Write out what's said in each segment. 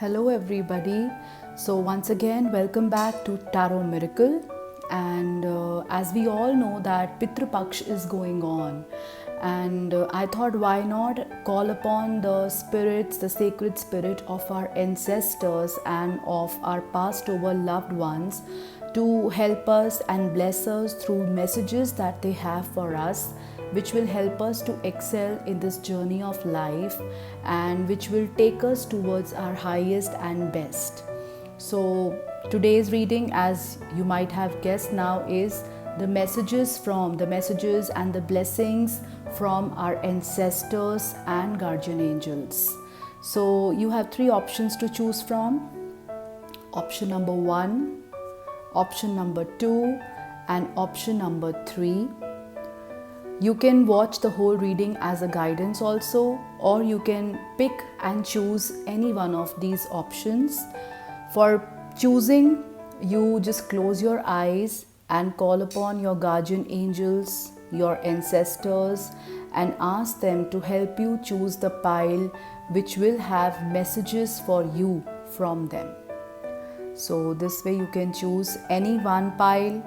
Hello, everybody. So, once again, welcome back to Tarot Miracle. And as we all know, that Pitru Paksh is going on, and I thought, why not call upon the spirits, the sacred spirit of our ancestors and of our passed over loved ones to help us and bless us through messages that they have for us, which will help us to excel in this journey of life and which will take us towards our highest and best. So, today's reading, as you might have guessed now, is the messages and the blessings from our ancestors and guardian angels. So, you have three options to choose from: option number 1, option number 2, and option number 3. You can watch the whole reading as a guidance also, or you can pick and choose any one of these options. For choosing, you just close your eyes and call upon your guardian angels, your ancestors, and ask them to help you choose the pile which will have messages for you from them. So this way you can choose any one pile,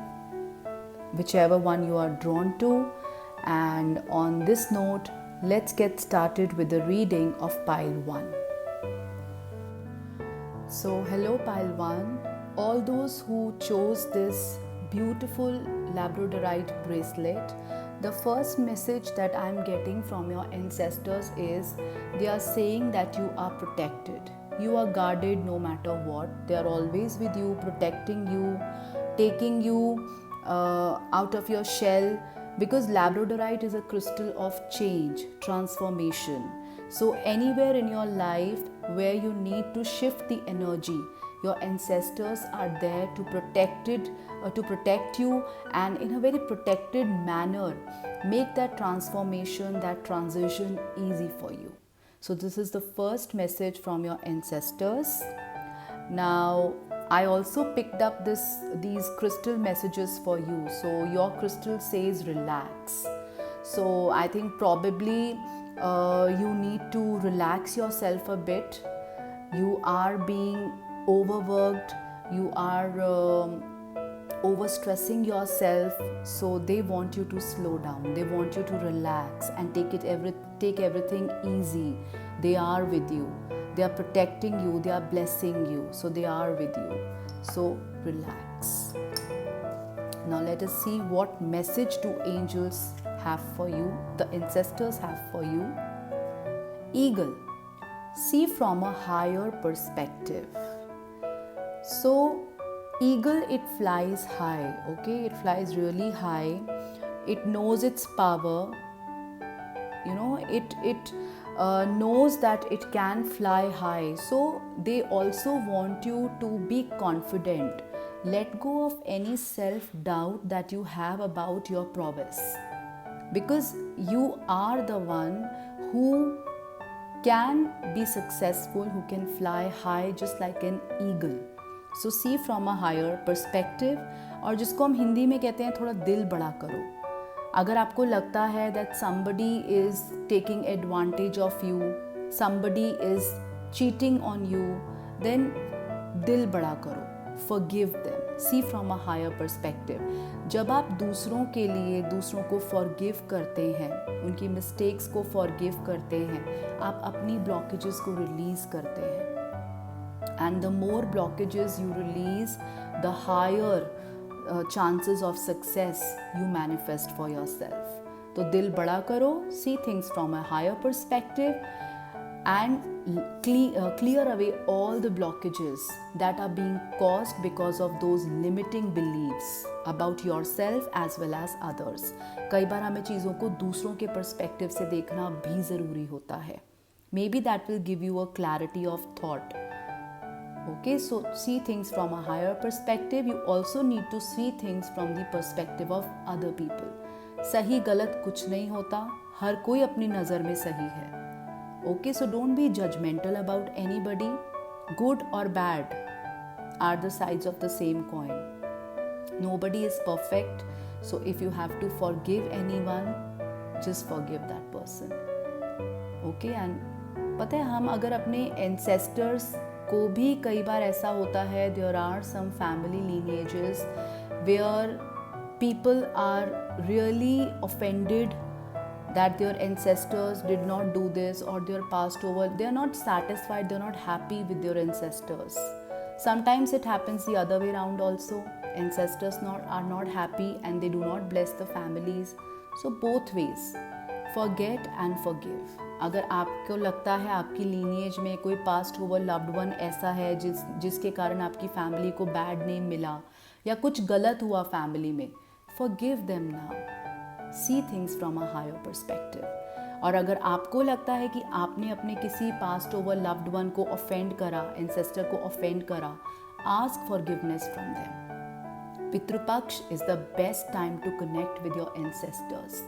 whichever one you are drawn to. And on this note, let's get started with the reading of pile 1. So, hello pile 1. All those who chose this beautiful labradorite bracelet, the first message that I'm getting from your ancestors is they are saying that you are protected. You are guarded no matter what. They are always with you, protecting you, taking you out of your shell, because labradorite is a crystal of change, transformation. So anywhere in your life where you need to shift the energy, your ancestors are there to protect you, and in a very protected manner make that transformation, that transition easy for you. So this is the first message from your ancestors. Now, I also picked up these crystal messages for you. So your crystal says relax. So I think probably you need to relax yourself a bit. You are being overworked. You are overstressing yourself. So they want you to slow down. They want you to relax and take everything easy. They are with you. They are protecting you, they are blessing you, so they are with you. So relax. Now let us see what message do angels have for you, the ancestors have for you. Eagle, see from a higher perspective. So eagle, it flies high, okay? It flies really high. It knows its power. You know, it knows that it can fly high. So they also want you to be confident. Let go of any self-doubt that you have about your prowess, because you are the one who can be successful, who can fly high just like an eagle. So see from a higher perspective, और जिसको हम हिंदी में कहते हैं थोड़ा दिल बड़ा करो. अगर आपको लगता है that somebody is taking advantage of you, somebody is cheating on you, then दिल बड़ा करो, forgive them, see from a higher perspective. जब आप दूसरों के लिए दूसरों को forgive करते हैं, उनकी mistakes को forgive करते हैं, आप अपनी blockages को release करते हैं. And the more blockages you release, the higher chances of success you manifest for yourself. तो दिल बड़ा करो, see things from a higher perspective, and clear away all the blockages that are being caused because of those limiting beliefs about yourself as well as others. कई बार हमें चीज़ों को दूसरों के perspective से देखना भी ज़रूरी होता है. Maybe that will give you a clarity of thought. Okay, so see things from a higher perspective. You also need to see things from the perspective of other people. सही गलत कुछ नहीं होता, हर कोई अपनी नज़र में सही है. Okay, so don't be judgmental about anybody. Good or bad are the sides of the same coin. Nobody is perfect. So if you have to forgive anyone, just forgive that person. Okay, and पता है हम अगर अपने ancestors को भी कई बार ऐसा होता है, there are some family lineages where people are really offended that their ancestors did not do this or they are passed over. They are not satisfied, they are not happy with their ancestors. Sometimes it happens the other way around also. Ancestors are not happy and they do not bless the families. So both ways, forget and forgive. अगर आपको लगता है आपकी lineage में कोई past over loved one ऐसा है जिसके कारण आपकी फैमिली को बैड नेम मिला या कुछ गलत हुआ फैमिली में, forgive them now. See things from a higher perspective. और अगर आपको लगता है कि आपने अपने किसी पास्ट ओवर लव्ड वन को ऑफेंड करा, एंसेस्टर को ऑफेंड करा, ask forgiveness from them. Pitrupaksha is the best time to connect with your ancestors.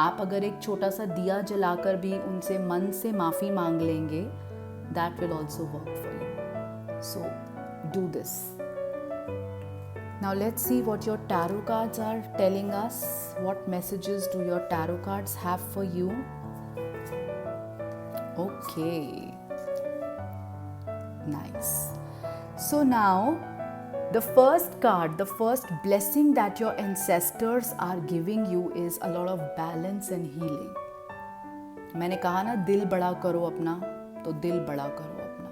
आप अगर एक छोटा सा दिया जलाकर भी उनसे मन से माफ़ी मांग लेंगे, that will also work for you. So do this. Now let's see what your tarot cards are telling us. What messages do your tarot cards have for you? Okay. Nice. So now, the first card, the first blessing that your ancestors are giving you is a lot of balance and healing. मैंने कहा ना, दिल बड़ा करो अपना, तो दिल बड़ा करो अपना.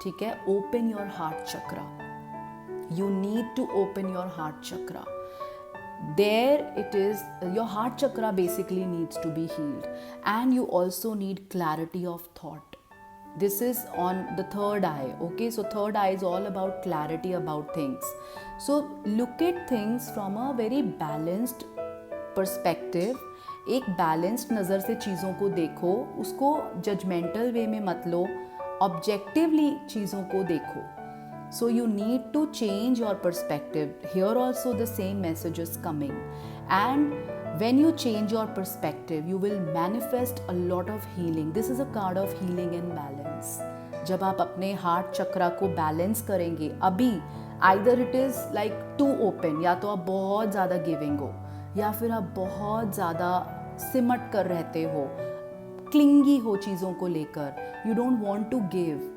ठीक है? Open your heart chakra. You need to open your heart chakra. There it is, your heart chakra basically needs to be healed, and you also need clarity of thought. This is on the third eye. Okay, so third eye is all about clarity about things. So look at things from a very balanced perspective. एक balanced नज़र से चीज़ों को देखो, उसको judgmental way में मत लो, objectively चीज़ों को देखो. So you need to change your perspective. Here also the same message is coming. And when you change your perspective, you will manifest a lot of healing. This is a card of healing and balance. जब आप अपने heart चक्रा को balance करेंगे, अभी either it is like too open, या तो आप बहुत ज़्यादा गिविंग हो, या फिर आप बहुत ज़्यादा सिमट कर रहते हो, क्लिंगी हो चीज़ों को लेकर, you don't want to give,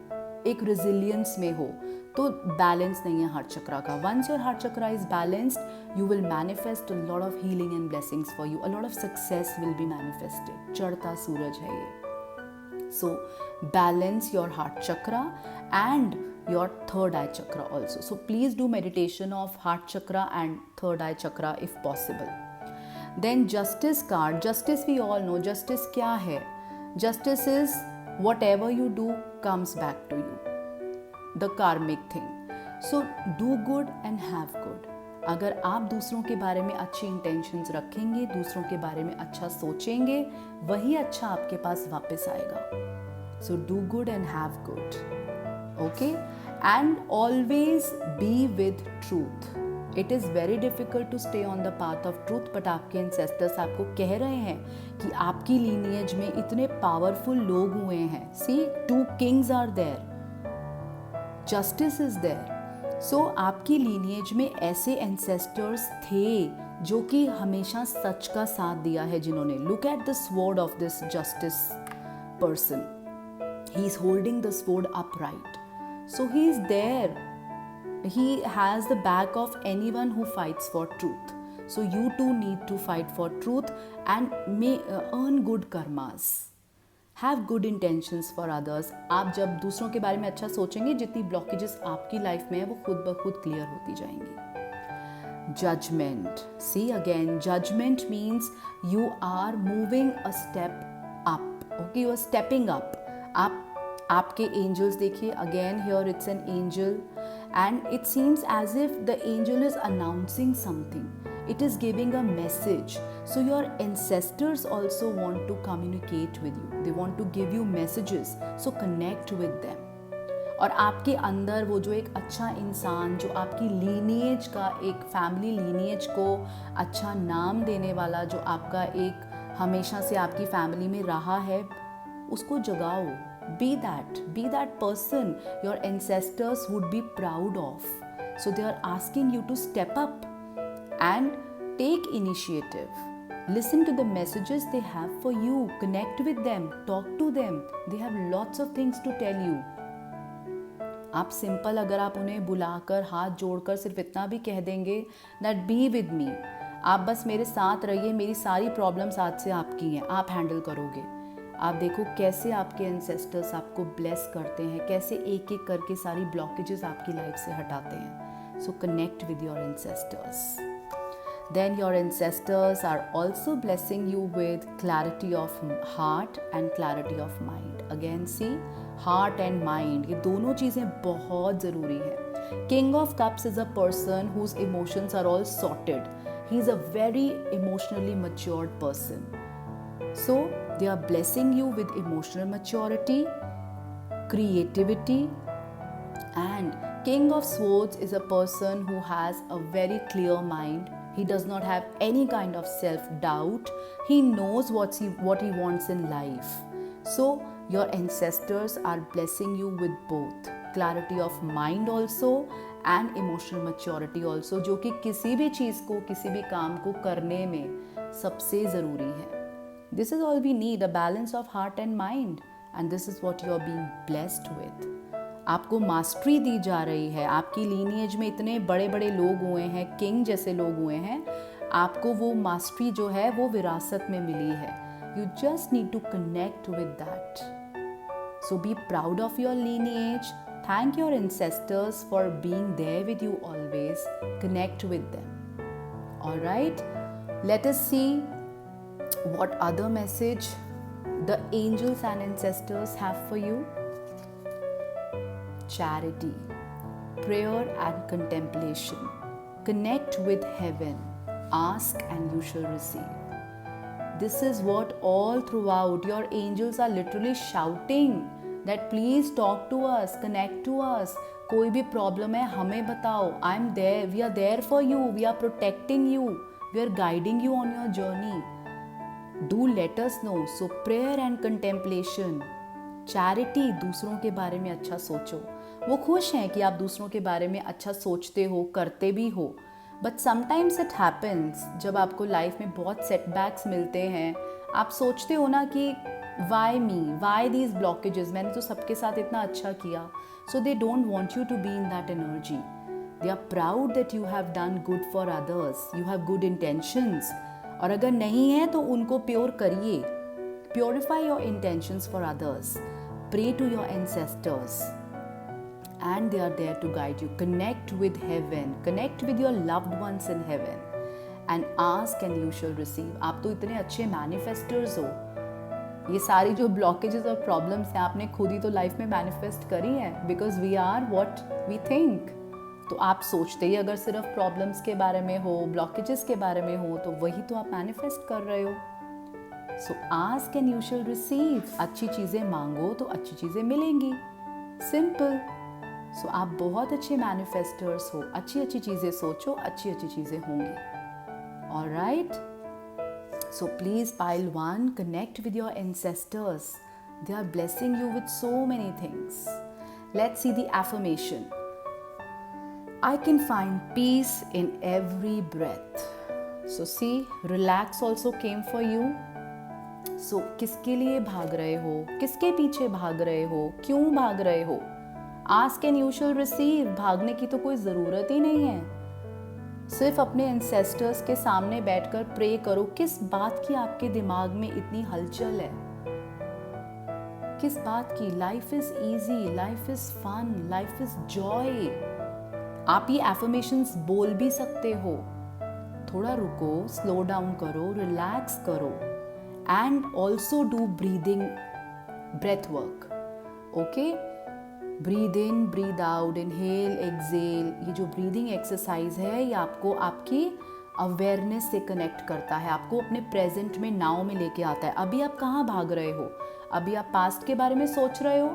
एक रेजिलियंस में हो, तो बैलेंस नहीं है हार्ट चक्रा का. Once your heart chakra is balanced, you will manifest a lot of healing and blessings for you. A lot of success will be manifested. चढ़ता सूरज है ये. So balance your heart chakra and your third eye chakra also. So please do meditation of heart chakra and third eye chakra if possible. Then justice card. Justice V all know. Justice क्या है? Justice is whatever you do comes back to you, the karmic thing. So do good and have good. अगर आप दूसरों के बारे में अच्छी intentions रखेंगे, दूसरों के बारे में अच्छा सोचेंगे, वही अच्छा आपके पास वापस आएगा. So do good and have good. Okay? And always be with truth. It is very difficult to stay on the path of truth, but आपके ancestors आपको कह रहे हैं कि आपकी lineage में इतने powerful लोग हुए हैं. See, 2 kings are there. Justice is there. So आपकी lineage में ऐसे ancestors थे जो कि हमेशा सच का साथ दिया है जिन्होंने. Look at the sword of this justice person. He is holding the sword upright. So he is there. He has the back of anyone who fights for truth. So you too need to fight for truth and may earn good karmas. Have good intentions for others. आप जब दूसरों के बारे में अच्छा सोचेंगे, जितनी blockages आपकी लाइफ में है वो खुद ब खुद क्लियर होती जाएंगी. Judgment. See again, judgment means you are moving a step up. Okay, you are stepping up. आपके angels देखिए, again here it's an angel. And it seems as if the angel is announcing something. It is giving a message. So your ancestors also want to communicate with you. They want to give you messages. So connect with them. और आपके अंदर वो जो एक अच्छा इंसान, जो आपकी लीनिएज का, एक फैमिली लीनिएज को अच्छा नाम देने वाला, जो आपका एक हमेशा से आपकी फैमिली में रहा है, उसको जगाओ. Be that person your ancestors would be proud of. So they are asking you to step up and take initiative. Listen to the messages they have for you. Connect with them. Talk to them. They have lots of things to tell you. आप simple अगर आप उन्हें बुलाकर हाथ जोड़कर सिर्फ इतना भी कह देंगे दैट बी विद मी, आप बस मेरे साथ रहिए, मेरी सारी प्रॉब्लम्स आज से आपकी हैं, आप हैंडल करोगे। आप देखो कैसे आपके एंसेस्टर्स आपको ब्लेस करते हैं, कैसे एक एक करके सारी ब्लॉकेजेस आपकी लाइफ से हटाते हैं। सो connect with your ancestors. Then your ancestors are also blessing you with clarity of heart and clarity of mind. Again see, heart and mind, ये दोनों चीज़ें बहुत ज़रूरी है। King of Cups is a person whose emotions are all sorted. He is a very emotionally matured person. So they are blessing you with emotional maturity, creativity, and King of Swords is a person who has a very clear mind. He does not have any kind of self-doubt. He knows what he wants in life. So your ancestors are blessing you with both clarity of mind also and emotional maturity also, जो कि किसी भी चीज़ को, किसी भी काम को करने में सबसे ज़रूरी है। This is all we need, a balance of heart and mind, and this is what you are being blessed with. आपको मास्टरी दी जा रही है, आपकी लीनिएज में इतने बड़े बड़े लोग हुए हैं, किंग जैसे लोग हुए हैं, आपको वो मास्टरी जो है वो विरासत में मिली है। You just need to connect with that. So be proud of your lineage, thank your ancestors for being there with you always, connect with them. Alright, let us see what other message the angels and ancestors have for you. Charity, prayer and contemplation. Connect with heaven. Ask and you shall receive. This is what all throughout your angels are literally shouting that please talk to us, connect to us. कोई भी problem है हमें बताओ. I am there. We are there for you. We are protecting you. We are guiding you on your journey. Do let us know. So prayer and contemplation. Charity, दूसरों के बारे में अच्छा सोचो। वो खुश हैं कि आप दूसरों के बारे में अच्छा सोचते हो, करते भी हो, बट समटाइम्स इट हैपन्स, जब आपको लाइफ में बहुत सेटबैक्स मिलते हैं, आप सोचते हो ना कि why me, why these blockages, मैंने तो सबके साथ इतना अच्छा किया। So they don't want you to be in that energy. They are proud that you have done good for others, you have good intentions, और अगर नहीं है तो उनको प्योर करिए। Purify your intentions for others. Pray to your ancestors. And they are there to guide you. Connect with heaven. Connect with your loved ones in heaven. And ask and you shall receive. आप तो इतने अच्छे manifestors हो। ये सारी जो blockages और problems हैं आपने खुद ही तो life में manifest करी हैं, because we are what we think. तो आप सोचते ही अगर सिर्फ problems के बारे में हो, blockages के बारे में हो, तो वही तो आप manifest कर रहे हो। So ask and you shall receive. अच्छी चीज़ें मांगो तो अच्छी चीज़ें मिलेंगी। Simple. So आप बहुत अच्छे manifestors हो, अच्छी अच्छी चीज़ें सोचो, अच्छी अच्छी चीज़ें होंगी। Alright? So please pile 1, connect with your ancestors. They are blessing you with so many things. Let's see the affirmation. I can find peace in every breath. So see, relax also came for you. सो किसके लिए भाग रहे हो, किसके पीछे भाग रहे हो, क्यों भाग रहे हो? Ask and you shall receive. भागने की तो कोई ज़रूरत ही नहीं है। सिर्फ अपने एंसेस्टर्स के सामने बैठकर प्रे करो। किस बात की आपके दिमाग में इतनी हलचल है? किस बात की? Life is easy, life is fun, life is joy. आप ये एफर्मेशंस बोल भी सकते हो। थोड़ा रुको, स्लो डाउन करो, रिलैक्स करो, and also do breathing, breath work. Okay, breathe in, breathe out, inhale, exhale. ये जो breathing exercise है ये आपको आपकी अवेयरनेस से कनेक्ट करता है, आपको अपने प्रेजेंट में, नाउ में लेके आता है। अभी आप कहाँ भाग रहे हो? अभी आप पास्ट के बारे में सोच रहे हो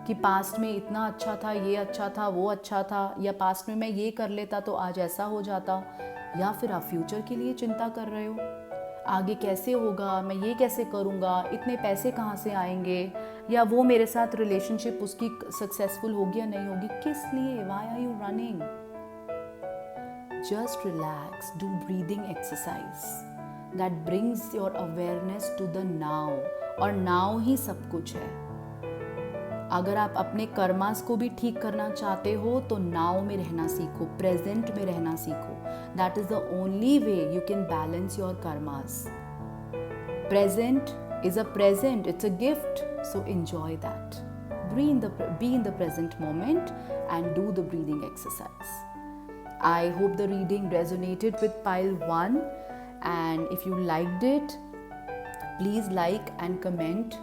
कि पास्ट में इतना अच्छा था, ये अच्छा था, वो अच्छा था, या पास्ट में मैं ये कर लेता तो आज ऐसा हो जाता, या फिर आप फ्यूचर के लिए चिंता कर रहे हो, आगे कैसे होगा, मैं ये कैसे करूँगा, इतने पैसे कहाँ से आएंगे, या वो मेरे साथ रिलेशनशिप उसकी सक्सेसफुल होगी या नहीं होगी। किस लिए? Why are you running? Just relax, do breathing exercise that brings your awareness to the now, और नाउ ही सब कुछ है। अगर आप अपने कर्मास को भी ठीक करना चाहते हो तो नाउ में रहना सीखो, प्रेजेंट में रहना सीखो. That is the only way you can balance your karmas. Present is a present, it's a gift, so enjoy that. Be in the present moment and do the breathing exercise. I hope the reading resonated with pile 1, and if you liked it, please like and comment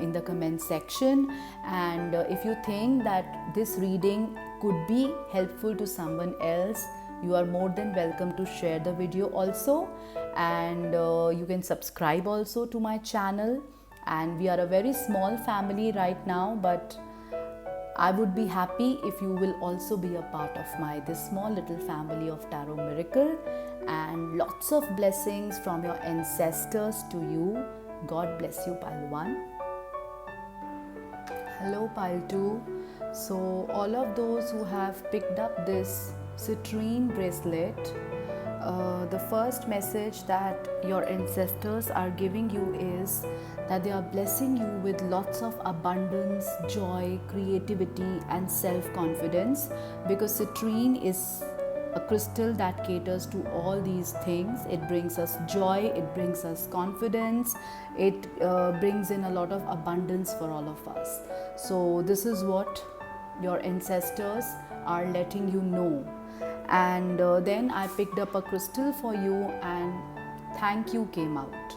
in the comment section. And if you think that this reading could be helpful to someone else, you are more than welcome to share the video also, and you can subscribe also to my channel. And we are a very small family right now, but I would be happy if you will also be a part of this small little family of Tarot Miracle, and lots of blessings from your ancestors to you. God bless you, pile 1. Hello, pile 2. So all of those who have picked up this citrine bracelet, the first message that your ancestors are giving you is that they are blessing you with lots of abundance, joy, creativity and self-confidence, because citrine is a crystal that caters to all these things. It brings us joy, it brings us confidence, it brings in a lot of abundance for all of us. So this is what your ancestors are letting you know. And then I picked up a crystal for you, and thank you came out.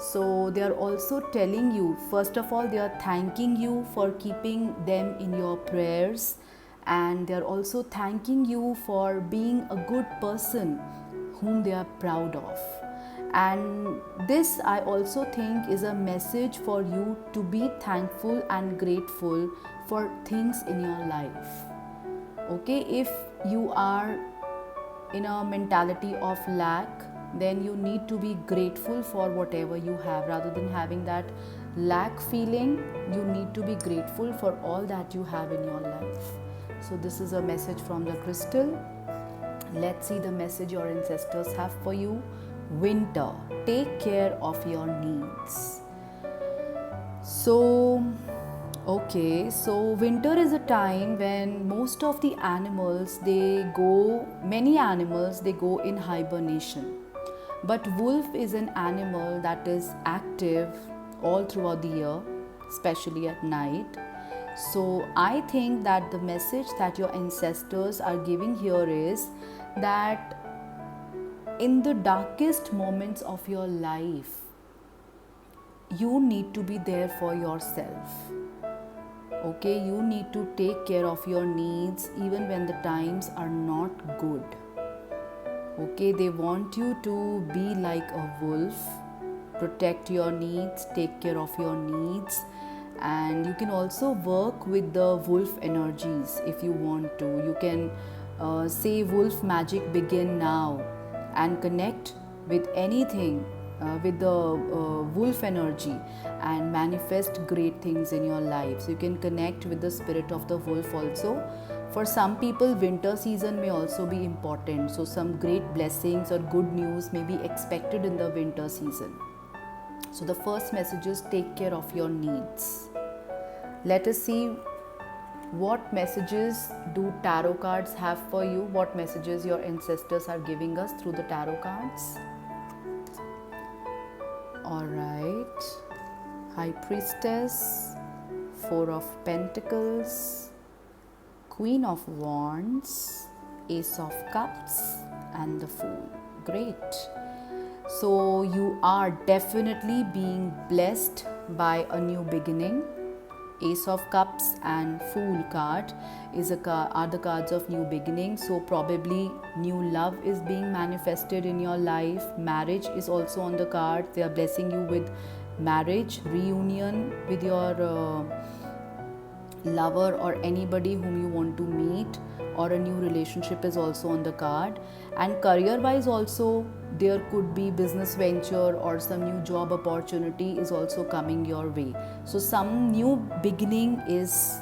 So they are also telling you, first of all, they are thanking you for keeping them in your prayers, and they are also thanking you for being a good person whom they are proud of. And this, I also think, is a message for you to be thankful and grateful for things in your life. Okay, if you are in a mentality of lack, then you need to be grateful for whatever you have. Rather than having that lack feeling, you need to be grateful for all that you have in your life. So this is a message from the crystal. Let's see the message your ancestors have for you. Winter, take care of your needs. So winter is a time when most of the animals, many animals go in hibernation. But wolf is an animal that is active all throughout the year, especially at night. So I think that the message that your ancestors are giving here is that in the darkest moments of your life, you need to be there for yourself. Okay, you need to take care of your needs even when the times are not good. Okay, they want you to be like a wolf, protect your needs, take care of your needs, and you can also work with the wolf energies if you want to. You can say wolf magic begin now and connect with anything with the wolf energy and manifest great things in your life. So you can connect with the spirit of the wolf also. For some people, winter season may also be important. So some great blessings or good news may be expected in the winter season. So the first message is take care of your needs. Let us see what messages do tarot cards have for you, what messages your ancestors are giving us through the tarot cards. Alright, High Priestess, Four of Pentacles, Queen of Wands, Ace of Cups and the Fool. Great. So you are definitely being blessed by a new beginning. Ace of Cups and Fool card are the cards of new beginning. So probably new love is being manifested in your life. Marriage is also on the card. They are blessing you with marriage, reunion with your lover or anybody whom you want to meet, or a new relationship is also on the card. And career wise also, there could be business venture or some new job opportunity is also coming your way. So some new beginning is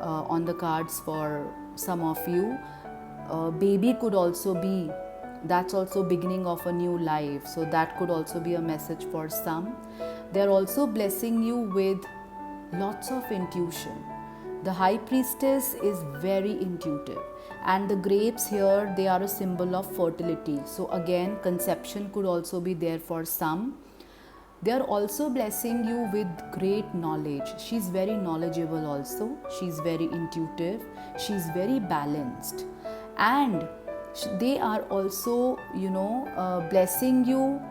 on the cards for some of you. Baby could also be, that's also beginning of a new life. So that could also be a message for some. They're also blessing you with lots of intuition. The high priestess is very intuitive, and the grapes here, they are a symbol of fertility. So again, conception could also be there for some. They are also blessing you with great knowledge. She's very knowledgeable also. She's very intuitive. She's very balanced. And they are also, blessing you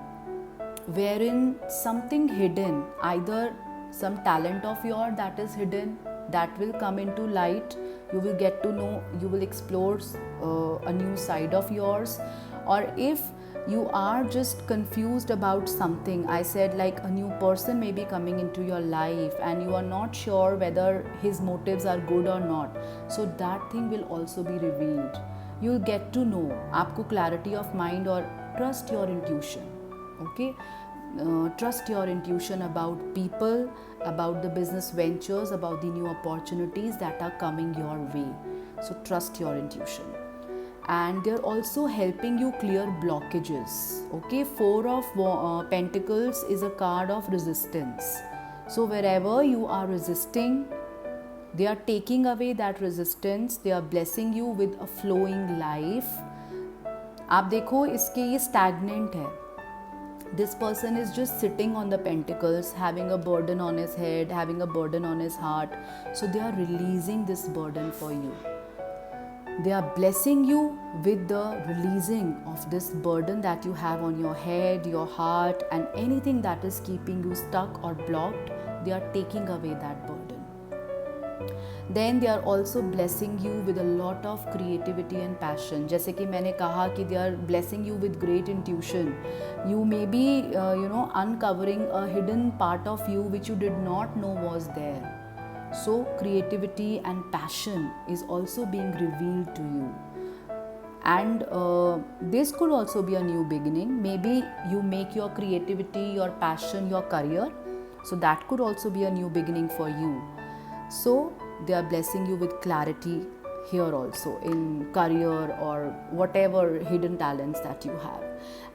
wherein something hidden, either some talent of yours that is hidden, that will come into light. You will get to know, you will explore a new side of yours. Or if you are just confused about something, I said, like a new person may be coming into your life and you are not sure whether his motives are good or not, so that thing will also be revealed. You'll get to know, आपको clarity of mind, or trust your intuition. Okay, trust your intuition about people, about the business ventures, about the new opportunities that are coming your way. So trust your intuition. And they're also helping you clear blockages. Okay, Four of Pentacles is a card of resistance. So wherever you are resisting, they are taking away that resistance. They are blessing you with a flowing life. आप देखो इसके ये stagnant है. This person is just sitting on the pentacles, having a burden on his head, having a burden on his heart. So they are releasing this burden for you. They are blessing you with the releasing of this burden that you have on your head, your heart, and anything that is keeping you stuck or blocked. They are taking away that burden. Then they are also blessing you with a lot of creativity and passion. जैसे कि मैंने कहा कि they are blessing you with great intuition. You may be, uncovering a hidden part of you which you did not know was there. So creativity and passion is also being revealed to you. And this could also be a new beginning. Maybe you make your creativity, your passion, your career. So that could also be a new beginning for you. So they are blessing you with clarity here also in career or whatever hidden talents that you have.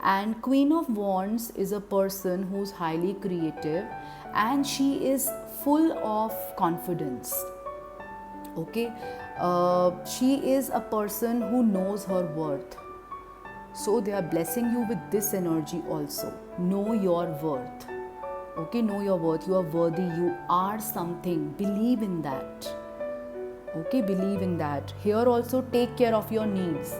And Queen of Wands is a person who's highly creative and she is full of confidence. Okay, she is a person who knows her worth. So they are blessing you with this energy also. Know your worth. Okay, know your worth. You are worthy. You are something. Believe in that. Okay, believe in that. Here also take care of your needs.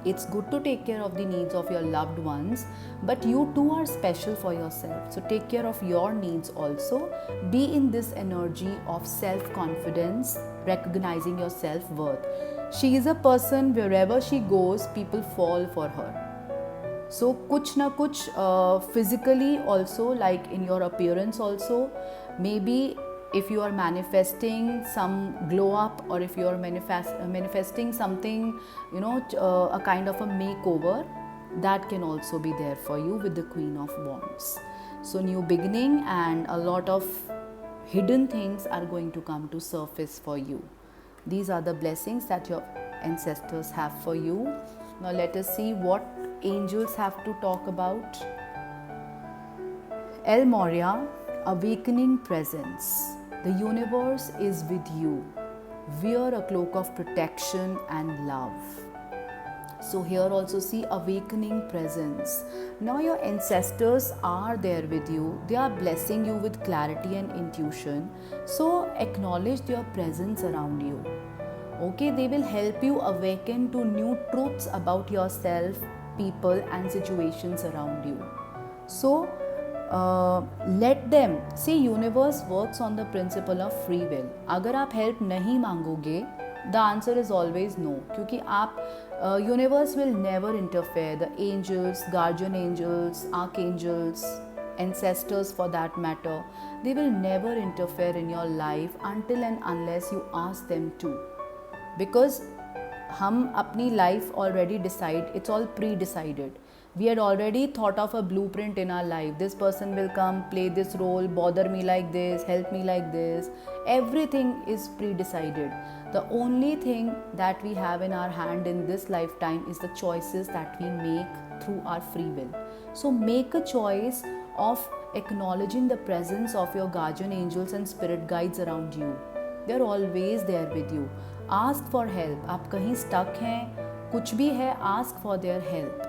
It's good to take care of the needs of your loved ones, but you too are special for yourself. So take care of your needs also. Be in this energy of self-confidence, recognizing your self-worth. She is a person, wherever she goes, people fall for her. So kuch na kuch physically also, like in your appearance also, maybe if you are manifesting some glow up, or if you are manifesting something, a kind of a makeover, that can also be there for you with the Queen of Wands. So new beginning and a lot of hidden things are going to come to surface for you. These are the blessings that your ancestors have for you. Now let us see what angels have to talk about. El Moria, awakening presence. The universe is with you. Wear a cloak of protection and love. So here also see awakening presence. Now your ancestors are there with you. They are blessing you with clarity and intuition. So acknowledge their presence around you. Okay, they will help you awaken to new truths about yourself, people and situations around you. So let them see. Universe works on the principle of free will. अगर आप help नहीं मांगोगे, the answer is always no. क्योंकि आप universe will never interfere. The angels, guardian angels, archangels, ancestors for that matter, they will never interfere in your life until and unless you ask them to. Because हम अपनी life already decide. It's all pre-decided. We had already thought of a blueprint in our life. This person will come, play this role, bother me like this, help me like this. Everything is pre-decided. The only thing that we have in our hand in this lifetime is the choices that we make through our free will. So make a choice of acknowledging the presence of your guardian angels and spirit guides around you. They are always there with you. Ask for help. आप कहीं stuck हैं, कुछ भी है, ask for their help.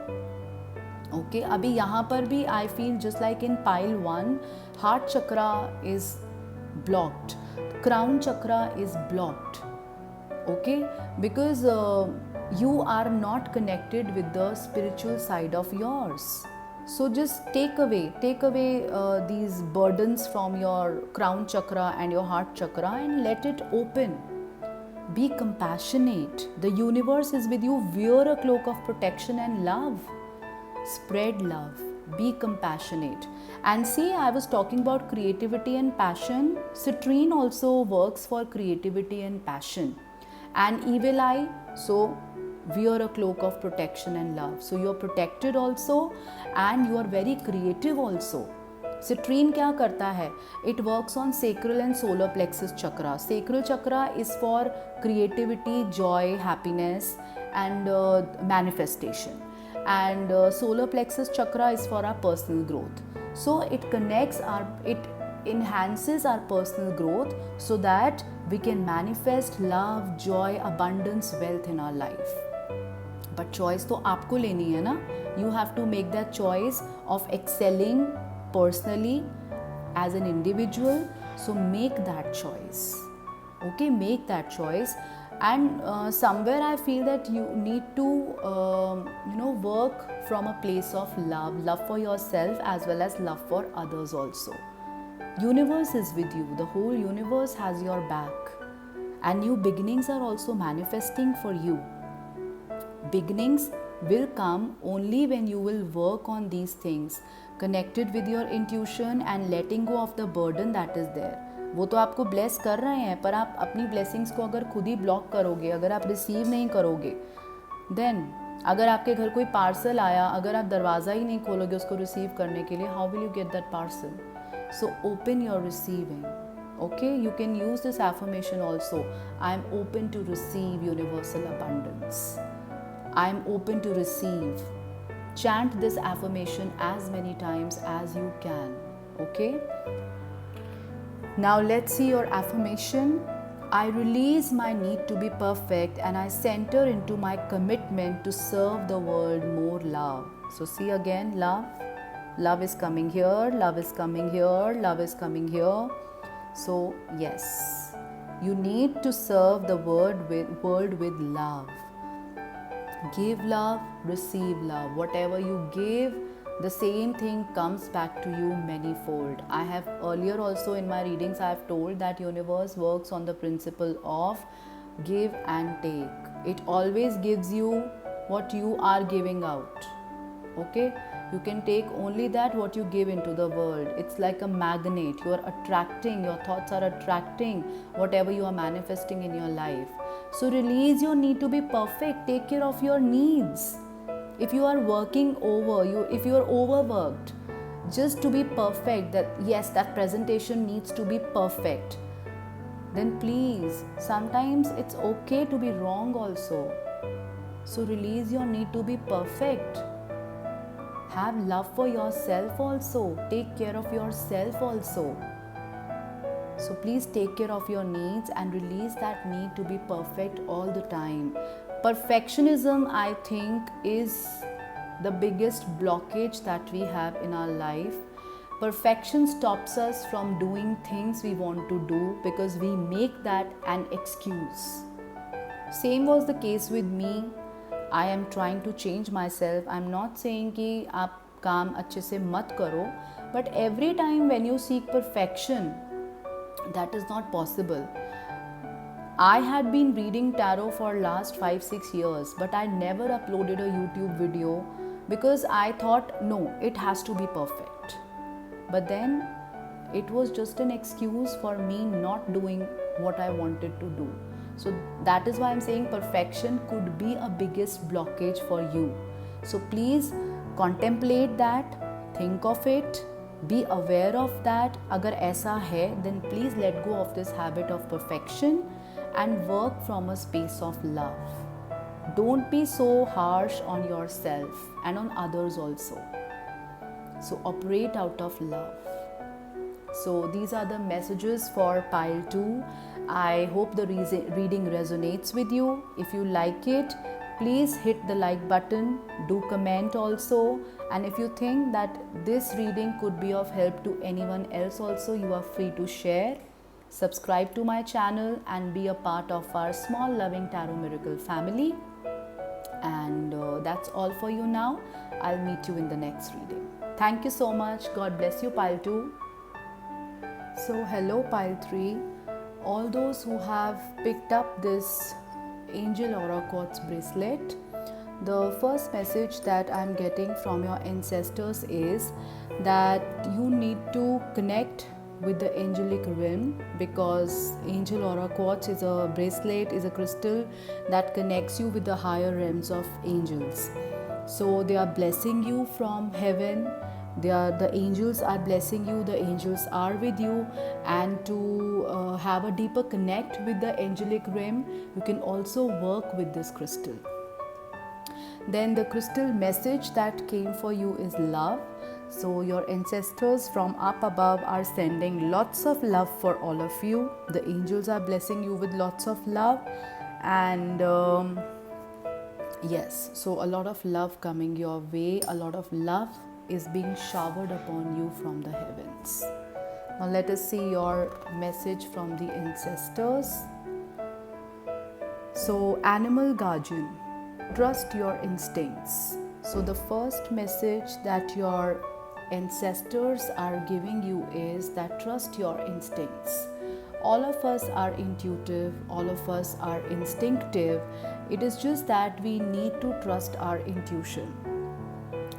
Okay, अभी यहाँ पर भी I feel just like in pile 1, heart chakra is blocked, crown chakra is blocked. Okay, because you are not connected with the spiritual side of yours. So just take away these burdens from your crown chakra and your heart chakra and let it open. Be compassionate. The universe is with you. Wear a cloak of protection and love. Spread love. Be compassionate. And see, I was talking about creativity and passion. Citrine also works for creativity and passion. And evil eye, so wear a cloak of protection and love. So you're protected also and you are very creative also. Citrine क्या करता है? It works on sacral and solar plexus chakra. Sacral chakra is for creativity, joy, happiness and manifestation. And solar plexus chakra is for our personal growth. So it enhances our personal growth so that we can manifest love, joy, abundance, wealth in our life. But choice तो आपको लेनी है ना. You have to make that choice of excelling personally as an individual. So make that choice. Okay, make that choice. And somewhere I feel that you need to work from a place of love for yourself as well as love for others also. Universe is with you. The whole universe has your back. And new beginnings are also manifesting for you. Beginnings will come only when you will work on these things, connected with your intuition and letting go of the burden that is there. वो तो आपको bless कर रहे हैं, पर आप अपनी blessings को अगर खुद ही ब्लॉक करोगे, अगर आप रिसीव नहीं करोगे, देन अगर आपके घर कोई पार्सल आया, अगर आप दरवाज़ा ही नहीं खोलोगे उसको रिसीव करने के लिए, how will you get that parcel? So open your receiving. Okay, you can use this affirmation also. I am open to receive universal abundance. I am open to receive. Chant this affirmation as many times as you can. Okay? Now let's see your affirmation. I release my need to be perfect and I center into my commitment to serve the world more love. So see again, love. Love is coming here, love is coming here, love is coming here. So yes, you need to serve the world with love. Give love, receive love. Whatever you give, the same thing comes back to you manifold. I have earlier also in my readings I have told that universe works on the principle of give and take. It always gives you what you are giving out. Okay? You can take only that what you give into the world. It's like a magnet. You are attracting, your thoughts are attracting whatever you are manifesting in your life. So release your need to be perfect. Take care of your needs. If you are working if you are overworked, just to be perfect, that yes, that presentation needs to be perfect, then please, sometimes it's okay to be wrong also. So release your need to be perfect. Have love for yourself also. Take care of yourself also. So please take care of your needs and release that need to be perfect all the time. Perfectionism, I think, is the biggest blockage that we have in our life. Perfection stops us from doing things we want to do because we make that an excuse. Same was the case with me. I am trying to change myself. I'm not saying कि आप काम अच्छे से मत करो, but every time when you seek perfection, that is not possible. I had been reading tarot for last 5-6 years, but I never uploaded a YouTube video because I thought, no, it has to be perfect. But then it was just an excuse for me not doing what I wanted to do. So that is why I'm saying perfection could be a biggest blockage for you. So please contemplate that, think of it, be aware of that. Agar aisa hai, then please let go of this habit of perfection and work from a space of love. Don't be so harsh on yourself and on others also. So operate out of love. So these are the messages for pile 2. I hope the reading resonates with you. If you like it, please hit the like button, do comment also, and if you think that this reading could be of help to anyone else also, you are free to share. Subscribe to my channel and be a part of our small loving tarot miracle family. And that's all for you now. I'll meet you in the next reading. Thank you so much. God bless you, pile 2. So hello pile 3. All those who have picked up this Angel Aura Quartz bracelet, the first message that I'm getting from your ancestors is that you need to connect with the angelic realm, because Angel Aura Quartz is a bracelet, is a crystal that connects you with the higher realms of angels. So they are blessing you from heaven. The angels are blessing you, the angels are with you, and to have a deeper connect with the angelic realm, you can also work with this crystal. Then the crystal message that came for you is love. So your ancestors from up above are sending lots of love for all of you. The angels are blessing you with lots of love, and yes, so a lot of love coming your way, a lot of love is being showered upon you from the heavens. Now let us see your message from the ancestors. So animal guardian, trust your instincts. So the first message that your ancestors are giving you is that trust your instincts. All of us are intuitive, all of us are instinctive. It is just that we need to trust our intuition.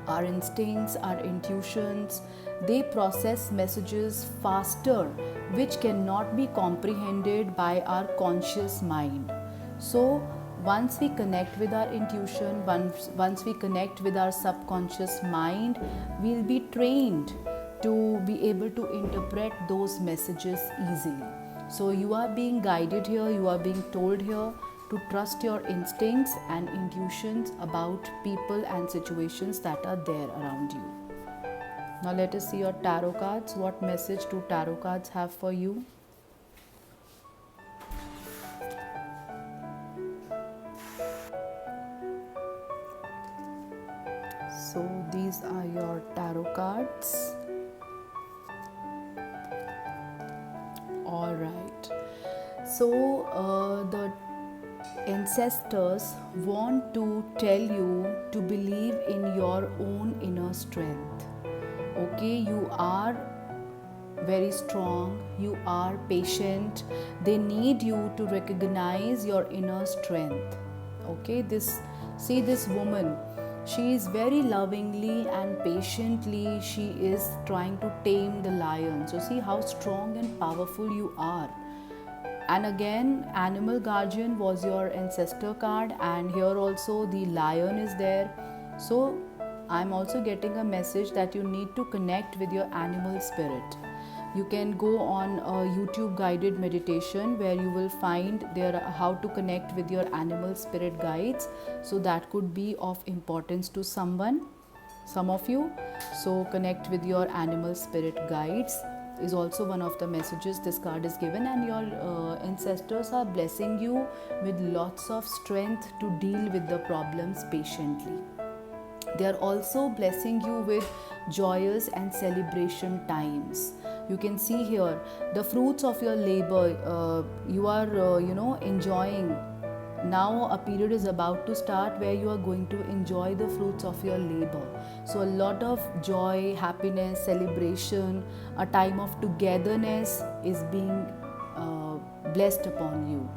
Our instincts, our intuitions, they process messages faster, which cannot be comprehended by our conscious mind. So once we connect with our intuition, once we connect with our subconscious mind, we'll be trained to be able to interpret those messages easily. So you are being guided here, you are being told here to trust your instincts and intuitions about people and situations that are there around you. Now let us see your tarot cards. What message do tarot cards have for you? So these are your tarot cards. All right. So the ancestors want to tell you to believe in your own inner strength. Okay, you are very strong, you are patient. They need you to recognize your inner strength. Okay, see this woman, she is very lovingly and patiently, she is trying to tame the lion. So see how strong and powerful you are. And again, animal guardian was your ancestor card, and here also the lion is there. So I'm also getting a message that you need to connect with your animal spirit. You can go on a YouTube guided meditation where you will find there how to connect with your animal spirit guides. So that could be of importance to some of you. So connect with your animal spirit guides is also one of the messages this card is given, and your ancestors are blessing you with lots of strength to deal with the problems patiently. They are also blessing you with joyous and celebration times. You can see here the fruits of your labor. You are enjoying. Now a period is about to start where you are going to enjoy the fruits of your labor. So a lot of joy, happiness, celebration, a time of togetherness is being blessed upon you.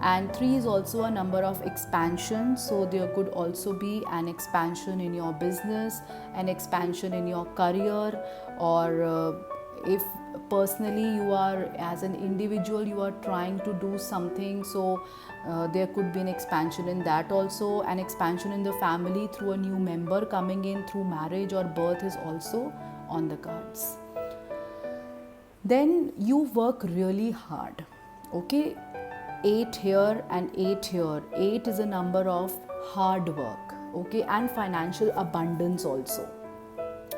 And 3 is also a number of expansion. So there could also be an expansion in your business, an expansion in your career, or if personally you are as an individual, you are trying to do something, so there could be an expansion in that also. An expansion in the family through a new member coming in through marriage or birth is also on the cards. Then you work really hard. Okay, 8 here and 8 here. 8 is a number of hard work, okay, and financial abundance also.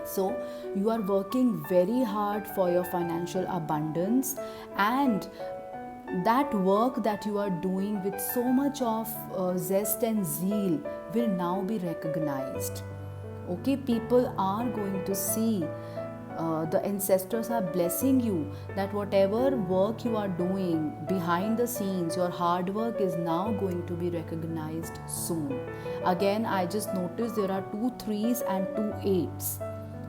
So you are working very hard for your financial abundance, and that work that you are doing with so much of zest and zeal will now be recognized. Okay, people are going to see, the ancestors are blessing you, that whatever work you are doing behind the scenes, your hard work is now going to be recognized soon. Again, I just noticed there are 2 3s and 2 8s.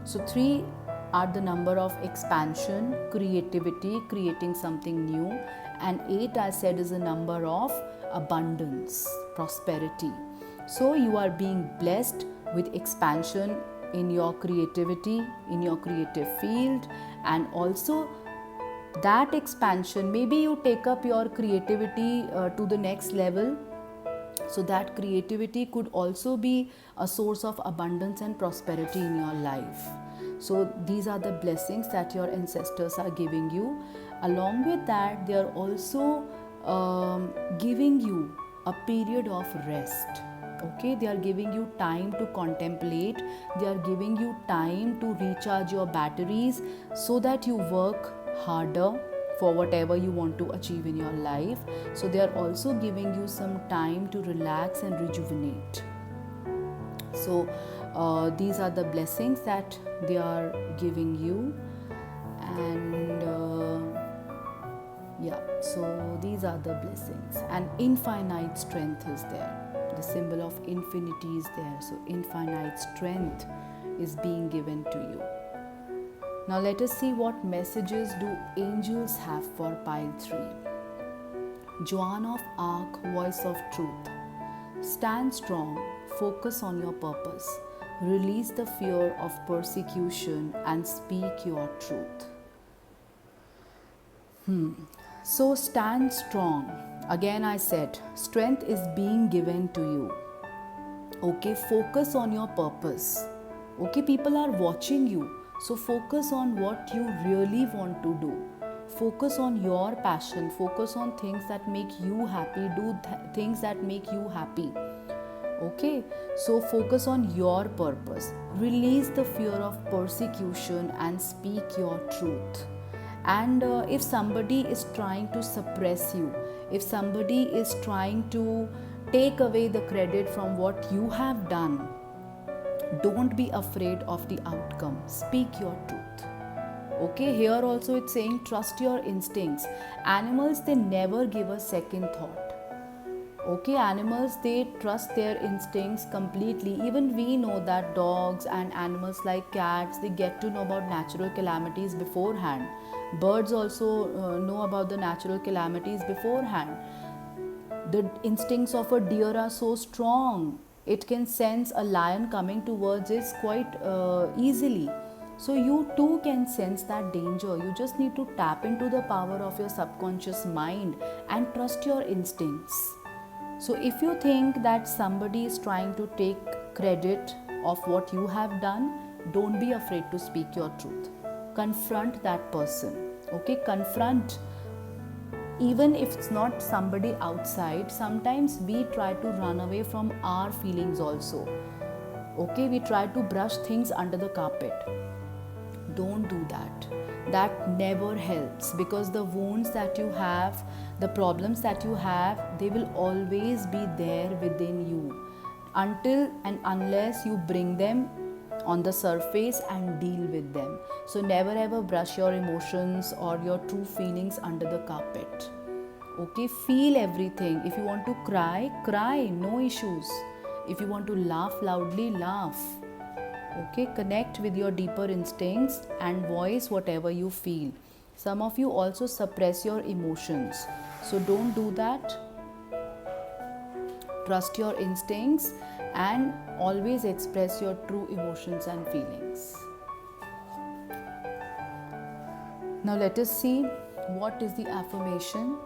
So 3 are the number of expansion, creativity, creating something new, and 8, I said, is a number of abundance, prosperity. So you are being blessed with expansion in your creativity, in your creative field, and also that expansion, maybe you take up your creativity to the next level. So that creativity could also be a source of abundance and prosperity in your life. So these are the blessings that your ancestors are giving you. Along with that, they are also giving you a period of rest. Okay, they are giving you time to contemplate, they are giving you time to recharge your batteries so that you work harder for whatever you want to achieve in your life. So they are also giving you some time to relax and rejuvenate. So these are the blessings that they are giving you. And so these are the blessings, and infinite strength is there. The symbol of infinity is there, so infinite strength is being given to you. Now let us see what messages do angels have for pile 3. Joan of Arc, voice of truth. Stand strong, focus on your purpose, release the fear of persecution and speak your truth. So stand strong. Again, I said, strength is being given to you. Okay, focus on your purpose. Okay, people are watching you. So focus on what you really want to do. Focus on your passion. Focus on things that make you happy. Do things that make you happy. Okay, so focus on your purpose. Release the fear of persecution and speak your truth. And if somebody is trying to suppress you, if somebody is trying to take away the credit from what you have done, don't be afraid of the outcome. Speak your truth. Okay, here also it's saying trust your instincts. Animals, they never give a second thought. Okay, animals, they trust their instincts completely. Even we know that dogs and animals like cats, they get to know about natural calamities beforehand. Birds also know about the natural calamities beforehand. The instincts of a deer are so strong. It can sense a lion coming towards it quite easily. So you too can sense that danger. You just need to tap into the power of your subconscious mind and trust your instincts. So if you think that somebody is trying to take credit of what you have done, don't be afraid to speak your truth. Confront that person. Okay, confront. Even if it's not somebody outside, sometimes we try to run away from our feelings also. Okay, we try to brush things under the carpet. Don't do that. That never helps, because the wounds that you have, the problems that you have, they will always be there within you until and unless you bring them on the surface and deal with them. So never ever brush your emotions or your true feelings under the carpet. Okay, feel everything. If you want to cry, cry, no issues. If you want to laugh loudly, laugh. Okay, connect with your deeper instincts and voice whatever you feel. Some of you also suppress your emotions, so don't do that. Trust your instincts and always express your true emotions and feelings. Now let us see what is the affirmation.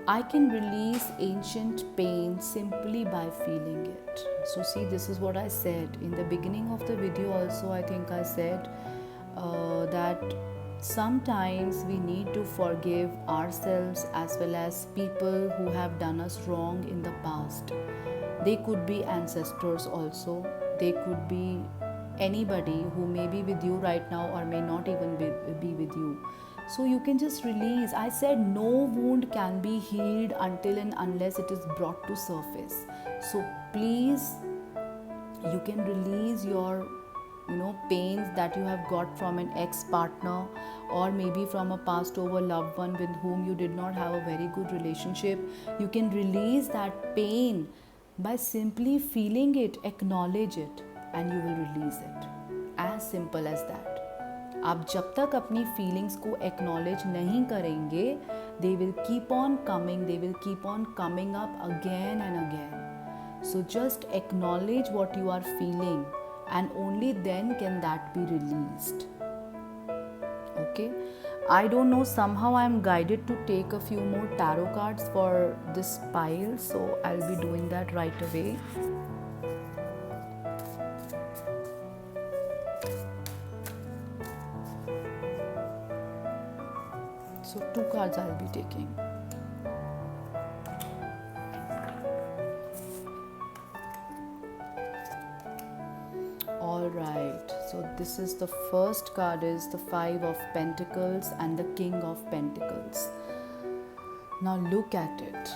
I can release ancient pain simply by feeling it. So see, this is what I said in the beginning of the video also. I think I said that sometimes we need to forgive ourselves as well as people who have done us wrong in the past. They could be ancestors also. They could be anybody who may be with you right now or may not even be with you. So you can just release. I said no wound can be healed until and unless it is brought to surface. So please, you can release your pains that you have got from an ex-partner, or maybe from a passed over loved one with whom you did not have a very good relationship. You can release that pain by simply feeling it, acknowledge it, and you will release it. As simple as that. आप जब तक अपनी feelings को acknowledge नहीं करेंगे, they will keep on coming, they will keep on coming up again and again. So just acknowledge what you are feeling, and only then can that be released. Okay, I don't know, somehow I am guided to take a few more tarot cards for this pile, so I'll be doing that right away. So 2 cards I'll be taking. Alright, so this is the first card, is the 5 of Pentacles and the King of Pentacles. Now look at it.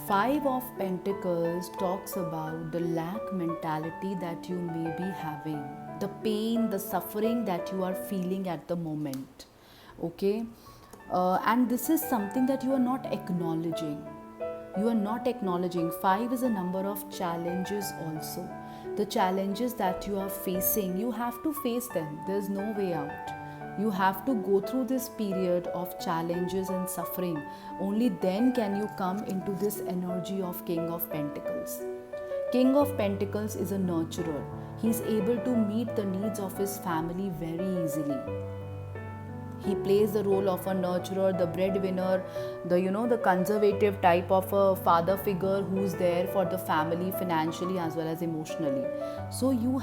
5 of Pentacles talks about the lack mentality that you may be having, the pain, the suffering that you are feeling at the moment. Okay, and this is something that you are not acknowledging. You are not acknowledging. 5 is a number of challenges also. The challenges that you are facing, you have to face them. There's no way out. You have to go through this period of challenges and suffering. Only then can you come into this energy of King of Pentacles. King of Pentacles is a nurturer. He's able to meet the needs of his family very easily. He plays the role of a nurturer, the breadwinner, the conservative type of a father figure who's there for the family financially as well as emotionally. So you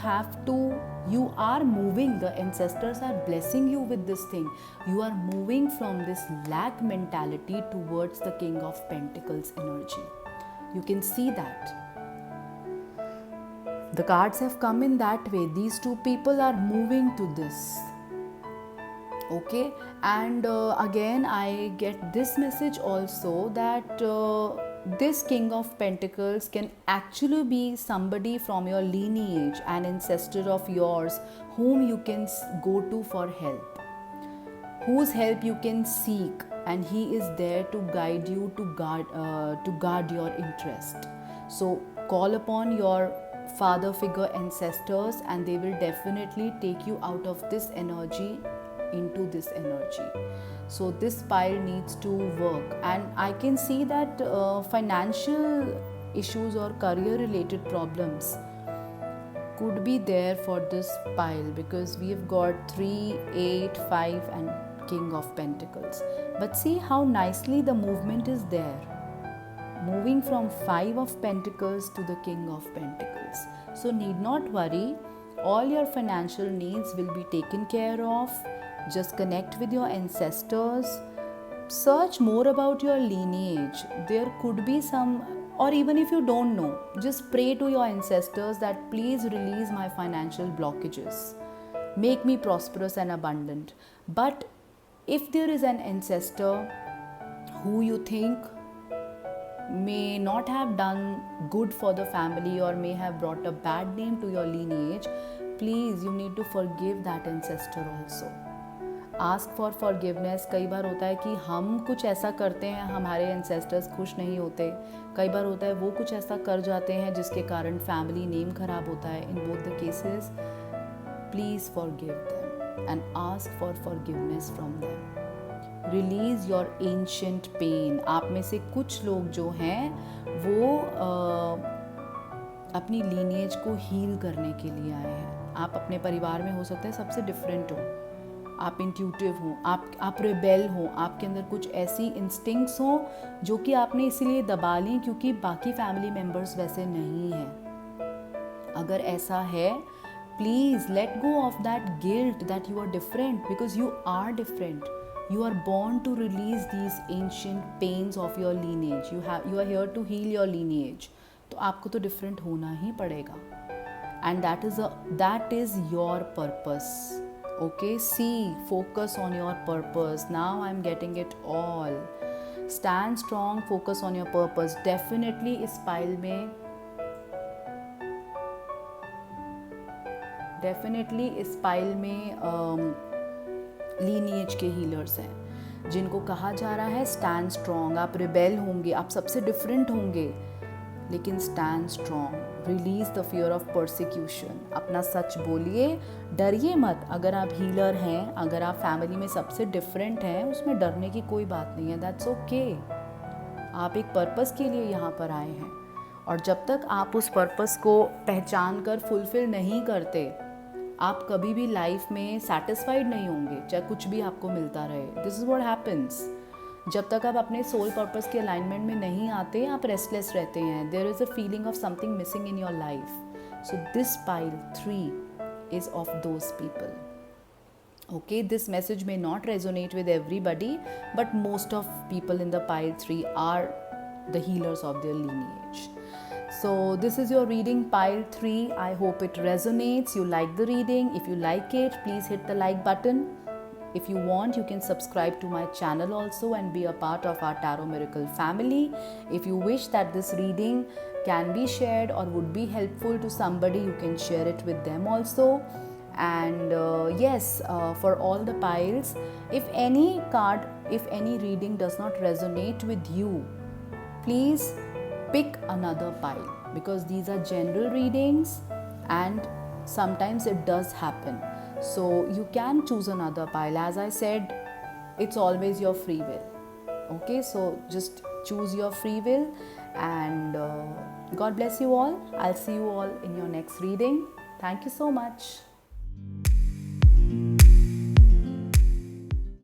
are moving, the ancestors are blessing you with this thing. You are moving from this lack mentality towards the King of Pentacles energy. You can see that. The cards have come in that way. These two people are moving to this. Okay, and again I get this message also that this King of Pentacles can actually be somebody from your lineage, an ancestor of yours whom you can go to for help, whose help you can seek, and he is there to guide you, to guard your interest. So call upon your father figure ancestors, and they will definitely take you out of this energy into this energy. So this pile needs to work, and I can see that financial issues or career related problems could be there for this pile, because we have got 3, 8, 5 and King of Pentacles. But see how nicely the movement is there, moving from 5 of Pentacles to the King of Pentacles. So need not worry, all your financial needs will be taken care of. Just connect with your ancestors, search more about your lineage. There could be some, or even if you don't know, just pray to your ancestors that please release my financial blockages, make me prosperous and abundant. But if there is an ancestor who you think may not have done good for the family or may have brought a bad name to your lineage, please, you need to forgive that ancestor also. Ask for forgiveness. कई बार होता है कि हम कुछ ऐसा करते हैं, हमारे एंसेस्टर्स खुश नहीं होते. कई बार होता है वो कुछ ऐसा कर जाते हैं जिसके कारण फैमिली नेम खराब होता है. In both the cases please forgive them and ask for forgiveness from them. Release your ancient pain. आप में से कुछ लोग जो हैं वो अपनी लीनिएज को हील करने के लिए आए हैं. आप अपने परिवार में हो सकते हैं सबसे डिफरेंट हो, आप इंट्यूटिव हो, आप रिबेल हो, आपके अंदर कुछ ऐसी इंस्टिंक्ट्स हो जो कि आपने इसीलिए दबा ली क्योंकि बाकी फैमिली मेम्बर्स वैसे नहीं हैं. अगर ऐसा है, please let go of that guilt that you are different, because you are different. You are born to release these ancient pains of your lineage. You are here to heal your lineage. तो आपको तो different होना ही पड़ेगा. and that is your purpose. Okay, see, focus on your purpose. Now I'm getting it all. Stand strong, focus on your purpose. Definitely इस pile में lineage के healers हैं जिनको कहा जा रहा है स्टैंड स्ट्रॉन्ग. आप रिबेल होंगे, आप सबसे डिफरेंट होंगे, लेकिन stand strong. Release the fear of persecution. अपना सच बोलिए, डरिए मत. अगर आप हीलर हैं, अगर आप फैमिली में सबसे डिफरेंट हैं, उसमें डरने की कोई बात नहीं है. That's okay. आप एक पर्पस के लिए यहाँ पर आए हैं, और जब तक आप उस पर्पस को पहचान कर फुलफिल नहीं करते, आप कभी भी लाइफ में सेटिस्फाइड नहीं होंगे, चाहे कुछ भी आपको मिलता रहे. This is what happens. जब तक आप अपने सोल पर्पस के अलाइनमेंट में नहीं आते, आप रेस्टलेस रहते हैं. There is a feeling of something missing in your life. So this pile 3 is of those people. Okay, this message may not resonate with everybody, but most of people in the pile 3 are the healers of their lineage. So this is your reading, pile 3. I hope it resonates. You like the reading. If you like it, please hit the like button. If you want, you can subscribe to my channel also and be a part of our Tarot Miracle family. If you wish that this reading can be shared or would be helpful to somebody, you can share it with them also. And yes, for all the piles, if any reading does not resonate with you, please pick another pile, because these are general readings and sometimes it does happen. So you can choose another pile. As I said, it's always your free will. Okay, so just choose your free will, and God bless you all. I'll see you all in your next reading. Thank you so much.